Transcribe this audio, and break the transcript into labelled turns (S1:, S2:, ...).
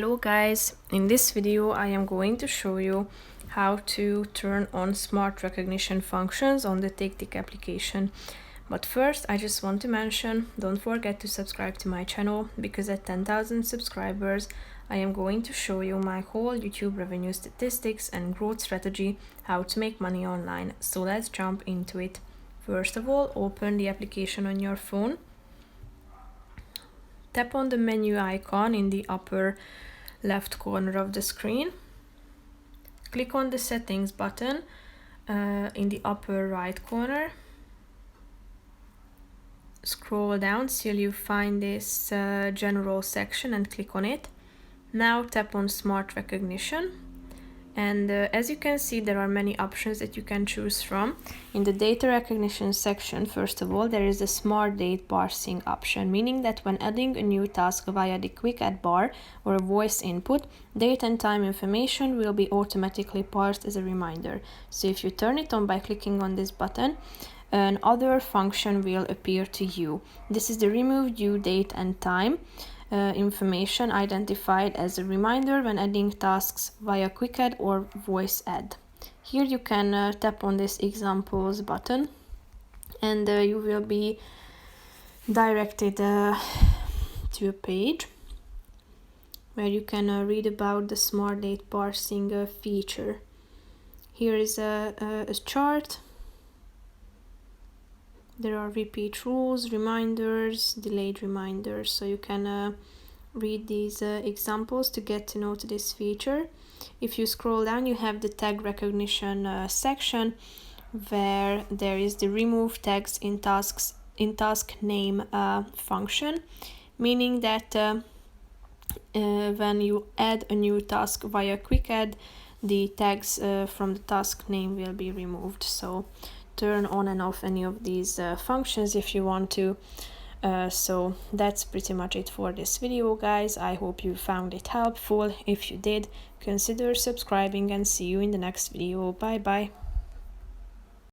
S1: Hello guys, in this video I am going to show you how to turn on smart recognition functions on the TickTick application. But first I just want to mention, don't forget to subscribe to my channel, because at 10,000 subscribers I am going to show you my whole YouTube revenue statistics and growth strategy, how to make money online. So let's jump into it. First of all, open the application on your phone. Tap on the menu icon in the upper left corner of the screen. Click on the settings button in the upper right corner. Scroll down till you find this general section and click on it. Now tap on smart recognition. And as you can see, there are many options that you can choose from. In the data recognition section, first of all, there is a smart date parsing option, meaning that when adding a new task via the quick add bar or a voice input, date and time information will be automatically parsed as a reminder. So if you turn it on by clicking on this button, another function will appear to you. This is the remove due date and time information identified as a reminder when adding tasks via quick add or voice add. Here you can tap on this examples button and you will be directed to a page where you can read about the smart date parsing feature. Here is a chart. There are repeat rules, reminders, delayed reminders, so you can read these examples to get to know this feature. If you scroll down, you have the tag recognition section, where there is the remove tags in task name function, meaning that when you add a new task via quick add, the tags from the task name will be removed. So turn on and off any of these functions if you want to. So that's pretty much it for this video, guys. I hope you found it helpful. If you did, consider subscribing and see you in the next video. Bye bye.